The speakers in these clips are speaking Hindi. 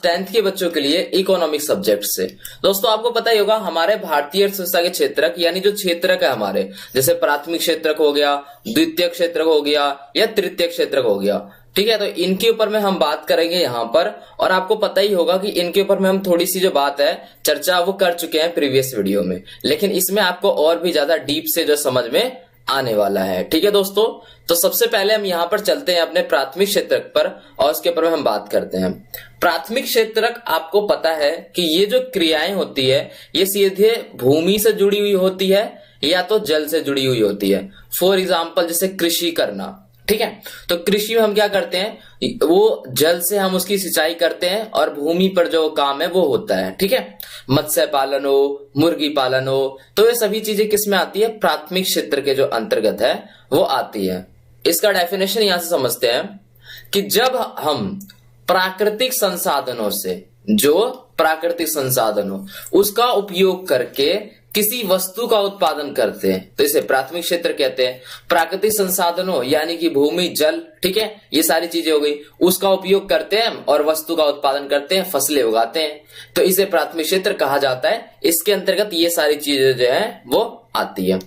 10th के बच्चों के लिए इकोनॉमिक सब्जेक्ट से। दोस्तों आपको पता ही होगा हमारे भारतीय अर्थव्यवस्था के क्षेत्रक यानी जो क्षेत्रक है हमारे, जैसे प्राथमिक क्षेत्रक हो गया, द्वितीय क्षेत्रक हो गया या तृतीय क्षेत्रक हो गया, ठीक है। तो इनके ऊपर में हम बात करेंगे यहाँ पर, और आपको पता ही होगा कि इनके ऊपर में हम थोड़ी सी जो बात है चर्चा वो कर चुके हैं प्रीवियस वीडियो में, लेकिन इसमें आपको और भी ज्यादा डीप से जो समझ में आने वाला है, ठीक है दोस्तों। तो सबसे पहले हम यहाँ पर चलते हैं अपने प्राथमिक क्षेत्रक पर और उसके ऊपर में हम बात करते हैं। प्राथमिक क्षेत्रक आपको पता है कि ये जो क्रियाएं होती है ये सीधे भूमि से जुड़ी हुई होती है या तो जल से जुड़ी हुई होती है। फॉर एग्जाम्पल जैसे कृषि करना, ठीक है। तो कृषि में हम क्या करते हैं, वो जल से हम उसकी सिंचाई करते हैं और भूमि पर जो काम है वो होता है, ठीक है। मत्स्य पालन हो, मुर्गी पालन हो, तो ये सभी चीजें किसमें आती है, प्राथमिक क्षेत्र के जो अंतर्गत है वो आती है। इसका डेफिनेशन यहां से समझते हैं कि जब हम प्राकृतिक संसाधनों से, जो प्राकृतिक संसाधन हो उसका उपयोग करके किसी वस्तु का उत्पादन करते हैं तो इसे प्राथमिक क्षेत्र कहते हैं। प्राकृतिक संसाधनों यानी कि भूमि, जल, ठीक है, ये सारी चीजें हो गई, उसका उपयोग करते हैं और वस्तु का उत्पादन करते हैं, फसलें उगाते हैं, तो इसे प्राथमिक क्षेत्र कहा जाता है। इसके अंतर्गत ये सारी चीजें जो है वो आती है।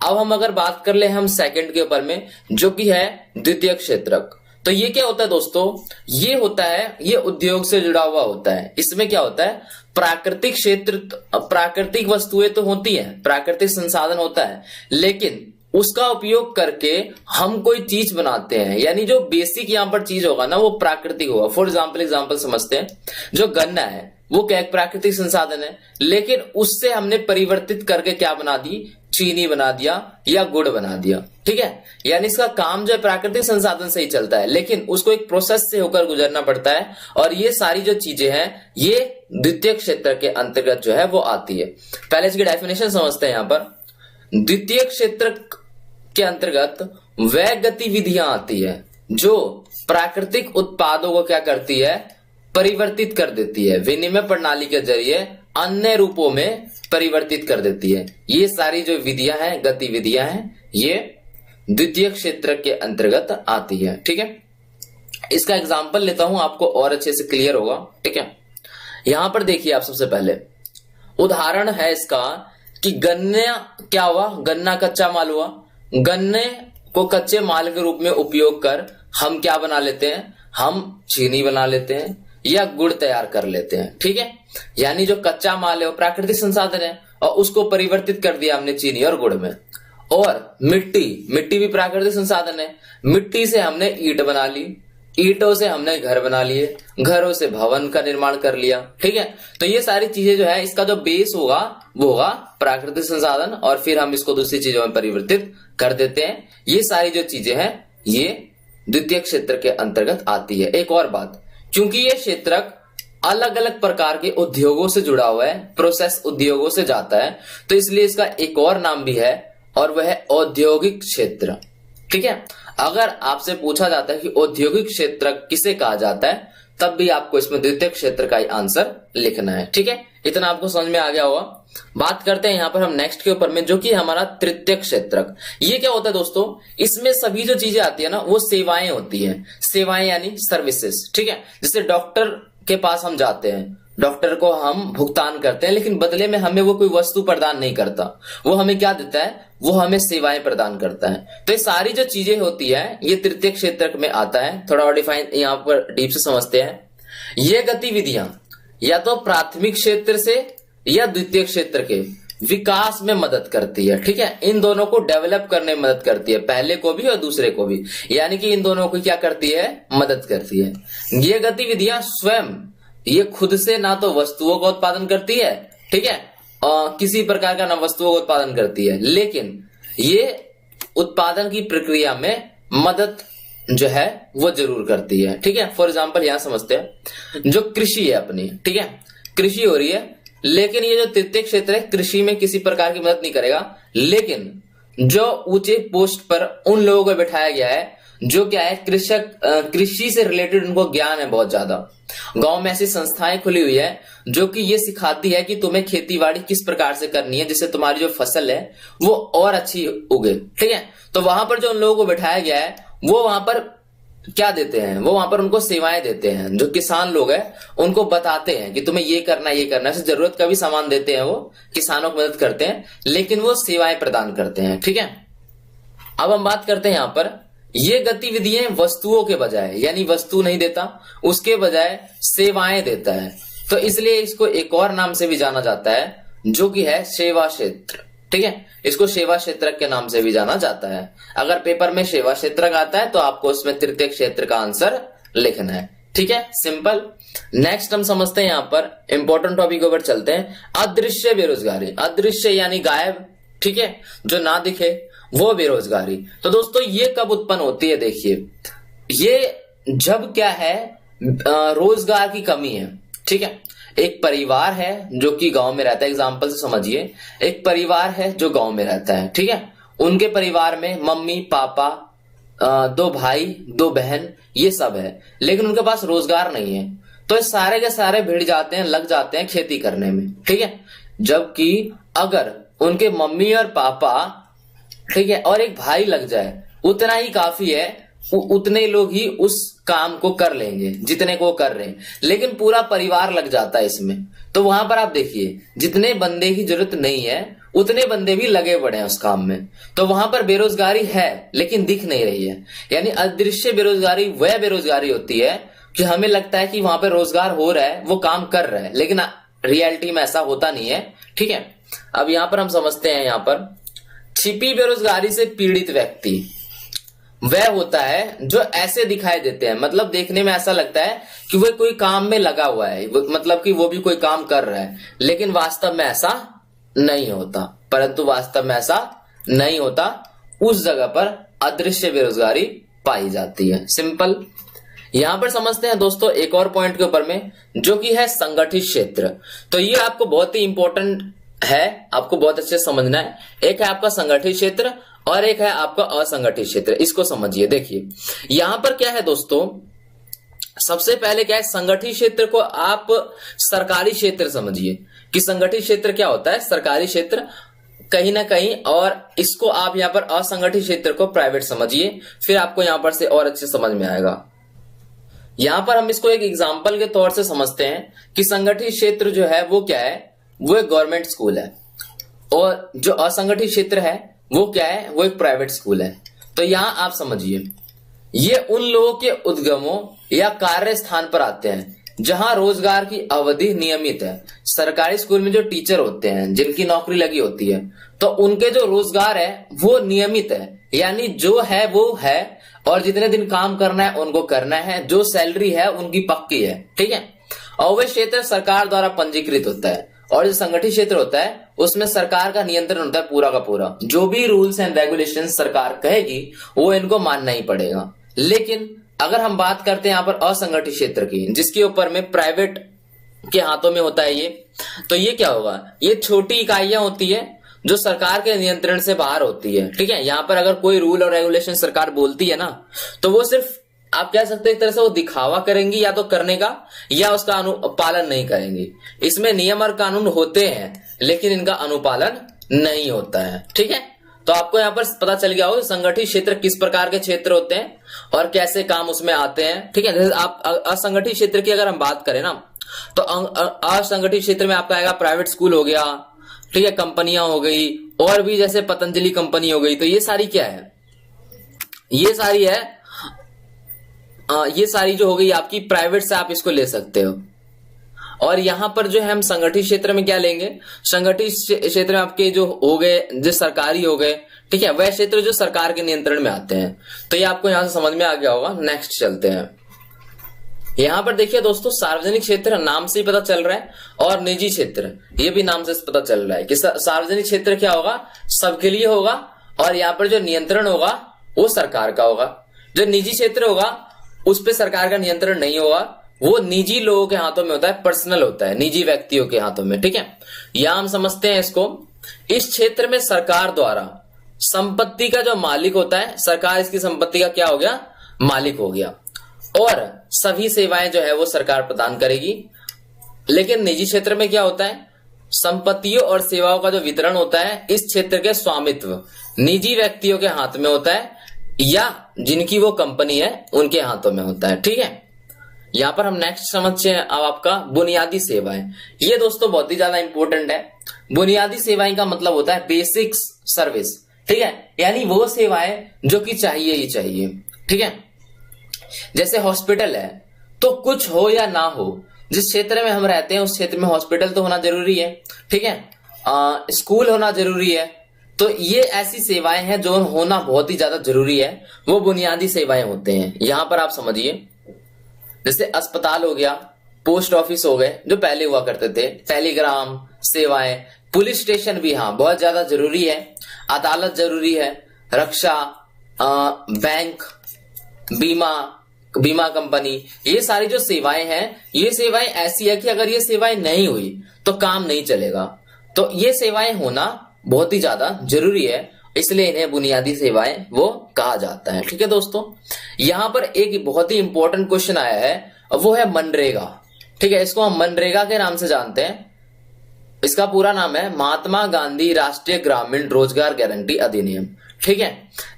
अब हम अगर बात कर ले हम सेकंड के ऊपर में, जो कि है द्वितीय क्षेत्रक। तो ये क्या होता है दोस्तों, ये होता है, ये उद्योग से जुड़ा हुआ होता है। इसमें क्या होता है, प्राकृतिक क्षेत्र, प्राकृतिक वस्तुएं तो होती हैं, प्राकृतिक संसाधन होता है, लेकिन उसका उपयोग करके हम कोई चीज बनाते हैं, यानी जो बेसिक यहां पर चीज होगा ना वो प्राकृतिक होगा। फॉर एग्जाम्पल समझते हैं, जो गन्ना है वो क्या एक प्राकृतिक संसाधन है, लेकिन उससे हमने परिवर्तित करके क्या बना दी, चीनी बना दिया या गुड़ बना दिया, ठीक है। यानी इसका काम जो है प्राकृतिक संसाधन से ही चलता है, लेकिन उसको एक प्रोसेस से होकर गुजरना पड़ता है, और ये सारी जो चीजें हैं ये द्वितीय क्षेत्र के अंतर्गत जो है वो आती है। पहले इसकी डेफिनेशन समझते हैं। यहां पर द्वितीय क्षेत्र के अंतर्गत वह गतिविधियां आती है जो प्राकृतिक उत्पादों को क्या करती है, परिवर्तित कर देती है, विनिमय प्रणाली के जरिए अन्य रूपों में परिवर्तित कर देती है। ये सारी जो विधियां हैं, गतिविधियां हैं, ये द्वितीय क्षेत्र के अंतर्गत आती है, ठीक है। इसका एग्जांपल लेता हूं, आपको और अच्छे से क्लियर होगा, ठीक है। यहां पर देखिए आप, सबसे पहले उदाहरण है इसका कि गन्ना क्या हुआ, गन्ना कच्चा माल हुआ, गन्ने को कच्चे माल के रूप में उपयोग कर हम क्या बना लेते हैं, हम चीनी बना लेते हैं या गुड़ तैयार कर लेते हैं, ठीक है। यानी जो कच्चा माल है वो प्राकृतिक संसाधन है और उसको परिवर्तित कर दिया हमने चीनी और गुड़ में। और मिट्टी भी प्राकृतिक संसाधन है, मिट्टी से हमने ईंट बना ली, ईंटों से हमने घर बना लिए, घरों से भवन का निर्माण कर लिया, ठीक है। तो ये सारी चीजें जो है, इसका जो बेस होगा वो होगा प्राकृतिक संसाधन, और फिर हम इसको दूसरी चीजों में परिवर्तित कर देते हैं। ये सारी जो चीजें हैं ये द्वितीय क्षेत्र के अंतर्गत आती है। एक और बात, क्योंकि ये क्षेत्रक अलग अलग प्रकार के उद्योगों से जुड़ा हुआ है, प्रोसेस उद्योगों से जाता है, तो इसलिए इसका एक और नाम भी है और वह है औद्योगिक क्षेत्र, ठीक है। अगर आपसे पूछा जाता है कि औद्योगिक क्षेत्र किसे कहा जाता है, तब भी आपको इसमें द्वितीय क्षेत्र का ही आंसर लिखना है, ठीक है। इतना आपको समझ में आ गया होगा। बात करते हैं यहां पर हम नेक्स्ट के ऊपर में, जो कि हमारा तृतीय क्षेत्रक। ये क्या होता है दोस्तों, इसमें सभी जो चीजें आती है ना वो सेवाएं होती हैं, सेवाएं यानी सर्विसेज, ठीक है। जैसे डॉक्टर के पास हम जाते हैं, डॉक्टर को हम भुगतान करते हैं, लेकिन बदले में हमें वो कोई वस्तु प्रदान नहीं करता, वो हमें क्या देता है, वो हमें सेवाएं प्रदान करता है। तो ये सारी जो चीजें होती है ये तृतीय क्षेत्र में आता है। थोड़ा और डिफाइन यहाँ पर डीप से समझते हैं। ये गतिविधियां या तो प्राथमिक क्षेत्र से या द्वितीय क्षेत्र के विकास में मदद करती है, ठीक है। इन दोनों को डेवलप करने में मदद करती है, पहले को भी और दूसरे को भी, यानी कि इन दोनों को क्या करती है, मदद करती है। ये गतिविधियां स्वयं ये खुद से ना तो वस्तुओं का उत्पादन करती है, ठीक है, किसी प्रकार का ना वस्तुओं का उत्पादन करती है, लेकिन ये उत्पादन की प्रक्रिया में मदद जो है वो जरूर करती है, ठीक है। फॉर एग्जाम्पल यहां समझते हैं, जो कृषि है अपनी, ठीक है, कृषि हो रही है, लेकिन ये जो तृतीय क्षेत्र है कृषि में किसी प्रकार की मदद नहीं करेगा, लेकिन जो ऊंचे पोस्ट पर उन लोगों को बैठाया गया है जो क्या है, कृषि से रिलेटेड उनको ज्ञान है बहुत ज्यादा। गांव में ऐसी संस्थाएं खुली हुई है जो कि ये सिखाती है कि तुम्हें खेतीबाड़ी किस प्रकार से करनी है जिससे तुम्हारी जो फसल है वो और अच्छी उगे, ठीक है। तो वहां पर जो उन लोगों को बैठाया गया है वो वहां पर क्या देते हैं, वो वहां पर उनको सेवाएं देते हैं। जो किसान लोग हैं उनको बताते हैं कि तुम्हें ये करना है, ये करना है। ऐसे जरूरत का भी सामान देते हैं, वो किसानों की मदद करते हैं, लेकिन वो सेवाएं प्रदान करते हैं। ठीक है, अब हम बात करते हैं यहां पर, ये गतिविधियां वस्तुओं के बजाय, यानी वस्तु नहीं देता, उसके बजाय सेवाएं देता है, तो इसलिए इसको एक और नाम से भी जाना जाता है, जो कि है सेवा क्षेत्र। ठीक है, इसको सेवा क्षेत्रक के नाम से भी जाना जाता है। अगर पेपर में सेवा क्षेत्रक आता है तो आपको उसमें तृतीय क्षेत्र का आंसर लिखना है। ठीक है, सिंपल। नेक्स्ट हम समझते हैं, यहां पर इंपॉर्टेंट टॉपिक ऊपर चलते हैं, अदृश्य बेरोजगारी। अदृश्य यानी गायब, ठीक है, जो ना दिखे, वो बेरोजगारी। तो दोस्तों ये कब उत्पन्न होती है, देखिए, ये जब क्या है, रोजगार की कमी है। ठीक है, एक परिवार है जो कि गांव में रहता है, एग्जाम्पल से समझिए, एक परिवार है जो गांव में रहता है। ठीक है, उनके परिवार में मम्मी पापा, 2 भाई 2 बहन, ये सब है, लेकिन उनके पास रोजगार नहीं है, तो सारे के सारे भिड़ जाते हैं, लग जाते हैं खेती करने में। ठीक है, जबकि अगर उनके मम्मी और पापा, ठीक है, और एक भाई लग जाए, उतना ही काफी है, उतने लोग ही उस काम को कर लेंगे जितने को कर रहे हैं, लेकिन पूरा परिवार लग जाता है इसमें, तो वहां पर आप देखिए, जितने बंदे की जरूरत नहीं है उतने बंदे भी लगे पड़े हैं उस काम में, तो वहां पर बेरोजगारी है लेकिन दिख नहीं रही है। यानी अदृश्य बेरोजगारी वह बेरोजगारी होती है कि हमें लगता है कि वहां पर रोजगार हो रहा है, वो काम कर रहा है, लेकिन रियलिटी में ऐसा होता नहीं है। ठीक है, अब यहां पर हम समझते हैं, यहां पर छिपी बेरोजगारी से पीड़ित व्यक्ति वह होता है जो ऐसे दिखाई देते हैं, मतलब देखने में ऐसा लगता है कि वह कोई काम में लगा हुआ है, मतलब कि वो भी कोई काम कर रहा है, लेकिन वास्तव में ऐसा नहीं होता, परंतु वास्तव में ऐसा नहीं होता, उस जगह पर अदृश्य बेरोजगारी पाई जाती है। सिंपल। यहां पर समझते हैं दोस्तों एक और पॉइंट के ऊपर में, जो कि है संगठित क्षेत्र। तो ये आपको बहुत ही इंपॉर्टेंट है, आपको बहुत अच्छे से समझना है। एक है आपका संगठित क्षेत्र और एक है आपका असंगठित क्षेत्र। इसको समझिए। देखिए यहां पर क्या है दोस्तों, सबसे पहले क्या है, संगठित क्षेत्र को आप सरकारी क्षेत्र समझिए कि संगठित क्षेत्र क्या होता है, सरकारी क्षेत्र कहीं ना कहीं, और इसको आप यहां पर असंगठित क्षेत्र को प्राइवेट समझिए, फिर आपको यहां पर से और अच्छे समझ में आएगा। यहां पर हम इसको एक एग्जाम्पल के तौर से समझते हैं कि संगठित क्षेत्र जो है वो क्या है, वो एक गवर्नमेंट स्कूल है, और जो असंगठित क्षेत्र है वो क्या है, वो एक प्राइवेट स्कूल है। तो यहां आप समझिए, ये उन लोगों के उद्गमों या कार्य स्थान पर आते हैं जहां रोजगार की अवधि नियमित है। सरकारी स्कूल में जो टीचर होते हैं, जिनकी नौकरी लगी होती है, तो उनके जो रोजगार है वो नियमित है, यानी जो है वो है, और जितने दिन काम करना है उनको करना है, जो सैलरी है उनकी पक्की है। ठीक है, और वह क्षेत्र सरकार द्वारा पंजीकृत होता है, और जो संगठित क्षेत्र होता है उसमें सरकार का नियंत्रण होता है पूरा का पूरा। जो भी रूल्स एंड रेगुलेशन सरकार कहेगी वो इनको मानना ही पड़ेगा। लेकिन अगर हम बात करते हैं यहां पर असंगठित क्षेत्र की, जिसके ऊपर में प्राइवेट के हाथों में होता है ये, तो ये क्या होगा, ये छोटी इकाइयां होती है जो सरकार के नियंत्रण से बाहर होती है। ठीक है, यहां पर अगर कोई रूल और रेगुलेशन सरकार बोलती है ना, तो वो सिर्फ आप कह सकते हैं एक तरह से वो दिखावा करेंगी या तो करने का, या उसका अनुपालन नहीं करेंगी। इसमें नियम और कानून होते हैं लेकिन इनका अनुपालन नहीं होता है। ठीक है, तो आपको यहां पर पता चल गया हो संगठित क्षेत्र किस प्रकार के क्षेत्र होते हैं और कैसे काम उसमें आते हैं। ठीक है, जैसे आप असंगठित क्षेत्र की अगर हम बात करें ना, तो असंगठित क्षेत्र में आपका आएगा प्राइवेट स्कूल हो गया, ठीक है, कंपनियां हो गई, और भी जैसे पतंजलि कंपनी हो गई। तो ये सारी क्या है, ये सारी है, ये सारी जो हो गई आपकी प्राइवेट से आप इसको ले सकते हो। और यहां पर जो है हम संगठित क्षेत्र में क्या लेंगे, संगठित क्षेत्र में आपके जो हो गए, जो सरकारी हो गए, ठीक है, वह क्षेत्र जो सरकार के नियंत्रण में आते हैं। तो ये आपको यहां से समझ में आ गया होगा। नेक्स्ट चलते हैं। यहां पर देखिए दोस्तों, सार्वजनिक क्षेत्र नाम से ही पता चल रहा है, और निजी क्षेत्र ये भी नाम से पता चल रहा है कि सार्वजनिक क्षेत्र क्या होगा, सबके लिए होगा, और यहाँ पर जो नियंत्रण होगा वो सरकार का होगा। जो निजी क्षेत्र होगा उस पर सरकार का नियंत्रण नहीं होगा, वो निजी लोगों के हाथों में होता है, पर्सनल होता है, निजी व्यक्तियों के हाथों में। ठीक है, यहां हम समझते हैं इसको, इस क्षेत्र में सरकार द्वारा संपत्ति का जो मालिक होता है, सरकार इसकी संपत्ति का क्या हो गया, मालिक हो गया, और सभी सेवाएं जो है वो सरकार प्रदान करेगी। लेकिन निजी क्षेत्र में क्या होता है, संपत्तियों और सेवाओं का जो वितरण होता है इस क्षेत्र के स्वामित्व निजी व्यक्तियों के हाथ में होता है, या जिनकी वो कंपनी है उनके हाथों में होता है। ठीक है, यहां पर हम नेक्स्ट समझते हैं अब आपका बुनियादी सेवाएं। ये दोस्तों बहुत ही ज्यादा इंपॉर्टेंट है। बुनियादी सेवाएं का मतलब होता है बेसिक सर्विस। ठीक है, यानी वो सेवाएं जो कि चाहिए ही चाहिए। ठीक है, जैसे हॉस्पिटल है तो कुछ हो या ना हो, जिस क्षेत्र में हम रहते हैं उस क्षेत्र में हॉस्पिटल तो होना जरूरी है। ठीक है, स्कूल होना जरूरी है। तो ये ऐसी सेवाएं हैं जो होना बहुत ही ज्यादा जरूरी है, वो बुनियादी सेवाएं होते हैं। यहां पर आप समझिए, जैसे अस्पताल हो गया, पोस्ट ऑफिस हो गए जो पहले हुआ करते थे, टेलीग्राम सेवाएं, पुलिस स्टेशन भी हाँ बहुत ज्यादा जरूरी है, अदालत जरूरी है, रक्षा, बैंक, बीमा कंपनी, ये सारी जो सेवाएं हैं ये सेवाएं ऐसी है कि अगर ये सेवाएं नहीं हुई तो काम नहीं चलेगा। तो ये सेवाएं होना बहुत ही ज्यादा जरूरी है, इसलिए इन्हें बुनियादी सेवाएं वो कहा जाता है। ठीक है दोस्तों, यहां पर एक बहुत ही इंपॉर्टेंट क्वेश्चन आया है, वो है मनरेगा। ठीक है, इसको हम मनरेगा के नाम से जानते हैं। इसका पूरा नाम है महात्मा गांधी राष्ट्रीय ग्रामीण रोजगार गारंटी अधिनियम। ठीक है,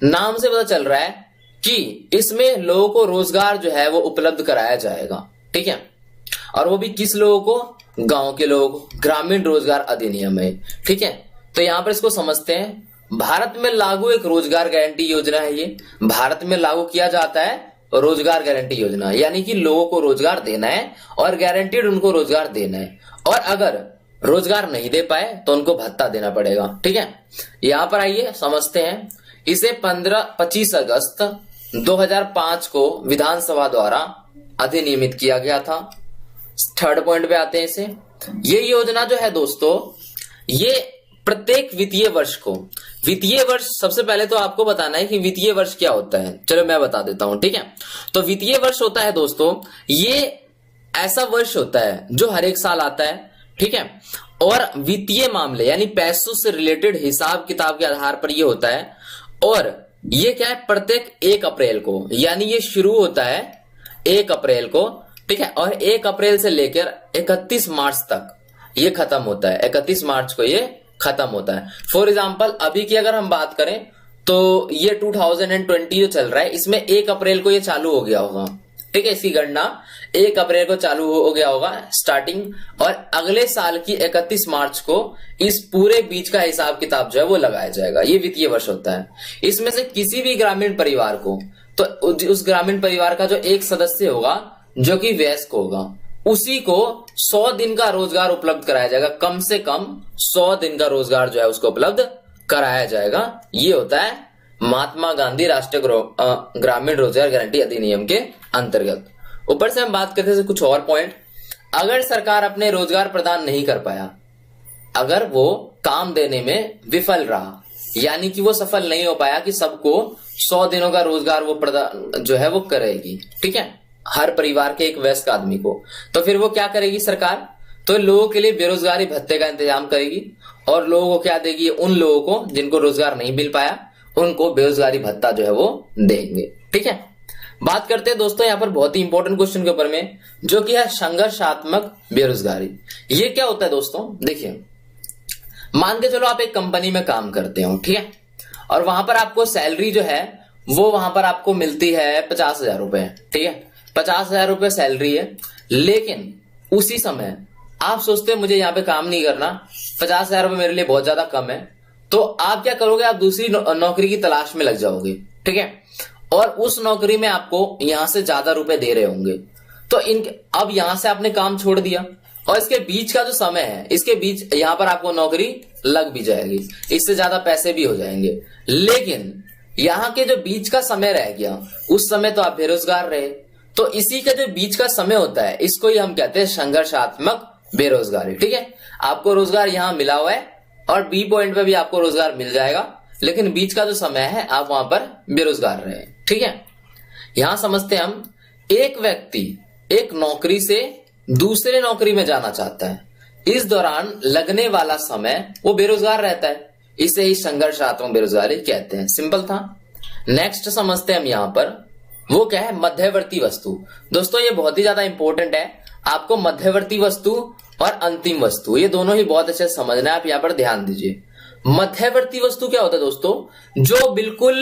नाम से पता चल रहा है कि इसमें लोगों को रोजगार जो है वो उपलब्ध कराया जाएगा। ठीक है, और वो भी किस लोगों को? गांव के लोगों को। ग्रामीण रोजगार अधिनियम है। ठीक है, तो यहां पर इसको समझते हैं। भारत में लागू एक रोजगार गारंटी योजना है। ये भारत में लागू किया जाता है रोजगार गारंटी योजना, यानी कि लोगों को रोजगार देना है और गारंटीड उनको रोजगार देना है, और अगर रोजगार नहीं दे पाए तो उनको भत्ता देना पड़ेगा। ठीक है, यहां पर आइए समझते हैं। इसे 25 अगस्त 2005 को विधानसभा द्वारा अधिनियमित किया गया था। थर्ड पॉइंट पे आते हैं इसे। ये योजना जो है दोस्तों, ये प्रत्येक वित्तीय वर्ष को, वित्तीय वर्ष सबसे पहले तो आपको बताना है कि वित्तीय वर्ष क्या होता है। चलो मैं बता देता हूं। ठीक है, तो वित्तीय वर्ष होता है दोस्तों, ये ऐसा वर्ष होता है जो हर एक साल आता है। ठीक है, और वित्तीय मामले यानी पैसों से रिलेटेड हिसाब किताब के आधार पर ये होता है। और ये क्या है, प्रत्येक 1 अप्रैल को, यानी ये शुरू होता है 1 अप्रैल को। ठीक है, और 1 अप्रैल से लेकर 31 मार्च तक ये खत्म होता है। 31 मार्च को ये खत्म होता है। फॉर एग्जाम्पल अभी की अगर हम बात करें तो ये 2020 जो चल रहा है, इसमें 1 अप्रैल को ये चालू हो गया होगा। ठीक है, इसकी गणना 1 अप्रैल को चालू हो गया होगा स्टार्टिंग, और अगले साल की 31 मार्च को इस पूरे बीच का हिसाब किताब जो है वो लगाया जाएगा। ये वित्तीय वर्ष होता है। इसमें से किसी भी ग्रामीण परिवार को, तो उस ग्रामीण परिवार का जो एक सदस्य होगा जो कि वयस्क होगा, उसी को 100 दिन का रोजगार उपलब्ध कराया जाएगा। कम से कम 100 दिन का रोजगार जो है उसको उपलब्ध कराया जाएगा। ये होता है महात्मा गांधी राष्ट्रीय ग्रामीण रोजगार गारंटी अधिनियम के अंतर्गत। ऊपर से हम बात करते हैं कुछ और पॉइंट। अगर सरकार अपने रोजगार प्रदान नहीं कर पाया, अगर वो काम देने में विफल रहा, यानी कि वो सफल नहीं हो पाया कि सबको 100 दिनों का रोजगार वो प्रदान जो है वो करेगी। ठीक है, हर परिवार के एक वयस्क आदमी को, तो फिर वो क्या करेगी सरकार? तो लोगों के लिए बेरोजगारी भत्ते का इंतजाम करेगी, और लोगों को क्या देगी? उन लोगों को जिनको रोजगार नहीं मिल पाया उनको बेरोजगारी भत्ता जो है वो देंगे। ठीक है, बात करते हैं दोस्तों यहाँ पर बहुत ही इंपॉर्टेंट क्वेश्चन के ऊपर में, जो कि है संघर्षात्मक बेरोजगारी। ये क्या होता है दोस्तों? देखिए, मान के चलो आप एक कंपनी में काम करते हो। ठीक है, और वहां पर आपको सैलरी जो है वो वहां पर आपको मिलती है 50,000 रुपए। ठीक है, 50,000 रुपए सैलरी है, लेकिन उसी समय आप सोचते हैं मुझे यहाँ पे काम नहीं करना, 50,000 रुपए मेरे लिए बहुत ज्यादा कम है, तो आप क्या करोगे? आप दूसरी नौकरी की तलाश में लग जाओगे। ठीक है, और उस नौकरी में आपको यहां से ज्यादा रुपए दे रहे होंगे, तो अब यहां से आपने काम छोड़ दिया, और इसके बीच का जो समय है, इसके बीच यहां पर आपको नौकरी लग भी जाएगी, इससे ज्यादा पैसे भी हो जाएंगे, लेकिन यहां के जो बीच का समय रह गया, उस समय तो आप बेरोजगार रहे। तो इसी का जो बीच का समय होता है, इसको ही हम कहते हैं संघर्षात्मक बेरोजगारी। ठीक है, आपको रोजगार यहां मिला हुआ है और बी पॉइंट पे भी आपको रोजगार मिल जाएगा, लेकिन बीच का जो समय है आप वहां पर बेरोजगार रहे। ठीक है, यहां समझते हैं हम, एक व्यक्ति एक नौकरी से दूसरे नौकरी में जाना चाहता है, इस दौरान लगने वाला समय वो बेरोजगार रहता है, इसे ही संघर्षात्मक बेरोजगारी कहते हैं। सिंपल था। नेक्स्ट समझते हैं हम यहां पर, वो क्या है? मध्यवर्ती वस्तु। दोस्तों ये बहुत ही ज्यादा इंपॉर्टेंट है, आपको मध्यवर्ती वस्तु और अंतिम वस्तु ये दोनों ही बहुत अच्छे से समझना है। आप यहां पर ध्यान दीजिए। मध्यवर्ती वस्तु क्या होता है दोस्तों? जो बिल्कुल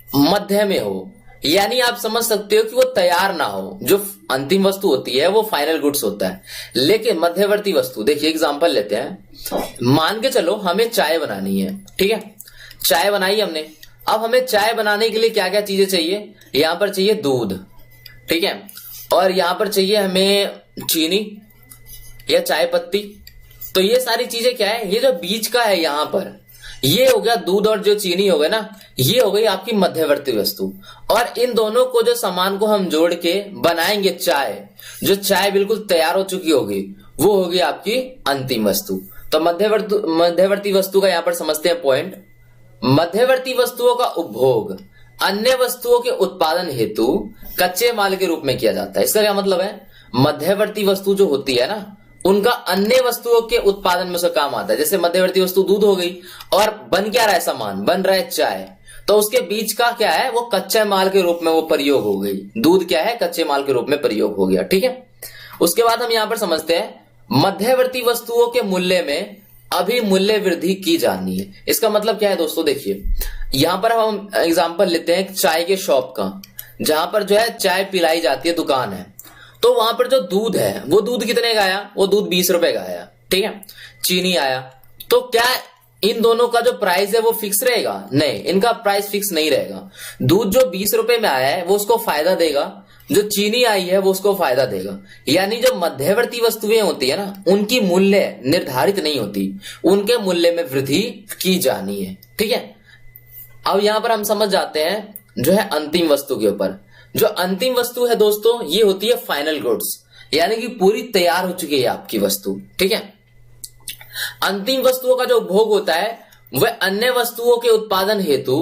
मध्य में हो, यानी आप समझ सकते हो कि वो तैयार ना हो। जो अंतिम वस्तु होती है वो फाइनल गुड्स होता है, लेकिन मध्यवर्ती वस्तु, देखिए एग्जांपल लेते हैं। मान के चलो हमें चाय बनानी है, ठीक है, चाय बनाई हमने। अब हमें चाय बनाने के लिए क्या क्या चीजें चाहिए, यहां पर चाहिए दूध, ठीक है, और यहां पर चाहिए हमें चीनी या चाय पत्ती। तो ये सारी चीजें क्या है, ये जो बीच का है यहां पर, ये हो गया दूध और जो चीनी हो गया ना, ये हो गई आपकी मध्यवर्ती वस्तु। और इन दोनों को जो सामान को हम जोड़ के बनाएंगे चाय, जो चाय बिल्कुल तैयार हो चुकी होगी, वो होगी आपकी अंतिम वस्तु। तो मध्यवर्ती वस्तु का यहां पर समझते हैं पॉइंट। मध्यवर्ती वस्तुओं का उपभोग अन्य वस्तुओं के उत्पादन हेतु कच्चे माल के रूप में किया जाता है। इसका क्या मतलब है, मध्यवर्ती वस्तु जो होती है ना, उनका अन्य वस्तुओं के उत्पादन में उसका काम आता है। जैसे मध्यवर्ती वस्तु दूध हो गई, और बन क्या रहा है सामान, बन रहा है चाय, तो उसके बीच का क्या है, वो कच्चे माल के रूप में वो प्रयोग हो गई। दूध क्या है, कच्चे माल के रूप में प्रयोग हो गया, ठीक है। उसके बाद हम यहां पर समझते हैं मध्यवर्ती वस्तुओं के मूल्य में अभी मूल्य वृद्धि की जानी है। इसका मतलब क्या है दोस्तों, देखिए यहां पर हम एग्जांपल लेते हैं चाय के शॉप का, जहां पर जो है चाय पिलाई जाती है, दुकान है। तो वहां पर जो दूध है, वो दूध कितने का आया, वो दूध 20 रुपए का आया, ठीक है। चीनी आया, तो क्या इन दोनों का जो प्राइस है वो फिक्स रहेगा, नहीं, इनका प्राइस फिक्स नहीं रहेगा। दूध जो 20 रुपए में आया है वो उसको फायदा देगा, जो चीनी आई है वो उसको फायदा देगा। यानी जो मध्यवर्ती वस्तुएं होती है ना, उनकी मूल्य निर्धारित नहीं होती, उनके मूल्य में वृद्धि की जानी है, ठीक है। अब यहां पर हम समझ जाते हैं जो है अंतिम वस्तु के ऊपर। जो अंतिम वस्तु है दोस्तों, ये होती है फाइनल गुड्स, यानी कि पूरी तैयार हो चुकी है आपकी वस्तु, ठीक है। अंतिम वस्तुओं का जो उपभोग होता है वह अन्य वस्तुओं के उत्पादन हेतु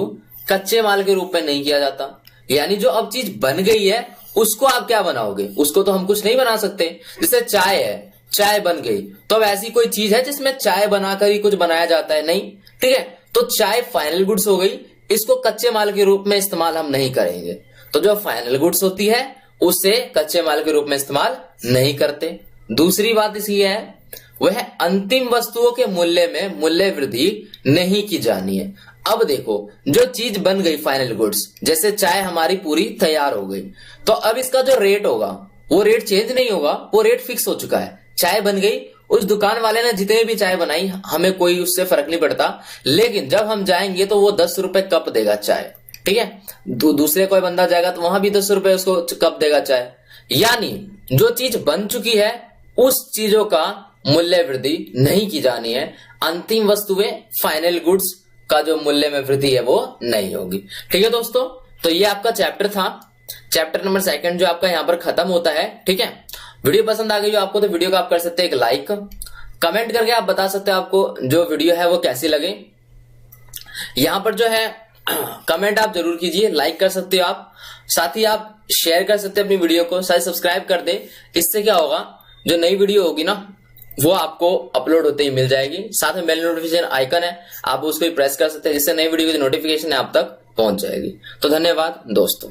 कच्चे माल के रूप में नहीं किया जाता। यानी जो अब चीज बन गई है उसको आप क्या बनाओगे, उसको तो हम कुछ नहीं बना सकते। जैसे चाय है, चाय बन गई, तो अब ऐसी कोई चीज है जिसमें चाय बनाकर ही कुछ बनाया जाता है, नहीं, ठीक है। तो चाय फाइनल गुड्स हो गई, इसको कच्चे माल के रूप में इस्तेमाल हम नहीं करेंगे। तो जो फाइनल गुड्स होती है उसे कच्चे माल के रूप में इस्तेमाल नहीं करते। दूसरी बात इसकी है, वह अंतिम वस्तुओं के मूल्य में मूल्य वृद्धि नहीं की जानी है। अब देखो जो चीज बन गई फाइनल गुड्स, जैसे चाय हमारी पूरी तैयार हो गई, तो अब इसका जो रेट होगा वो रेट चेंज नहीं होगा, वो रेट फिक्स हो चुका है। चाय बन गई, उस दुकान वाले ने जितने भी चाय बनाई, हमें कोई उससे फर्क नहीं पड़ता, लेकिन जब हम जाएंगे तो वो 10 रुपए कप देगा चाय, ठीक है। दूसरे कोई बंदा जाएगा तो वहां भी 10 रुपए उसको कप देगा चाय। यानी जो चीज बन चुकी है उस चीजों का मूल्य वृद्धि नहीं की जानी है। अंतिम वस्तुएं फाइनल गुड्स का जो मूल्य में वृद्धि है वो नहीं होगी, ठीक है दोस्तों। तो ये आपका चैप्टर था, चैप्टर नंबर 2 जो आपका यहाँ पर खत्म होता है, ठीक है। वीडियो पसंद आ गई जो आपको, तो वीडियो को आप कर सकते हैं एक लाइक, कमेंट करके आप बता सकते हैं आपको जो वीडियो है वो कैसी लगे। यहां पर जो है कमेंट आप जरूर कीजिए, लाइक कर सकते हो आप, साथ ही आप शेयर कर सकते हैं अपनी वीडियो को, साथ सब्सक्राइब कर दे। इससे क्या होगा, जो नई वीडियो होगी ना वो आपको अपलोड होते ही मिल जाएगी। साथ में बेल नोटिफिकेशन आइकन है, आप उसको भी प्रेस कर सकते हैं, जिससे नई वीडियो की नोटिफिकेशन आप तक पहुंच जाएगी। तो धन्यवाद दोस्तों।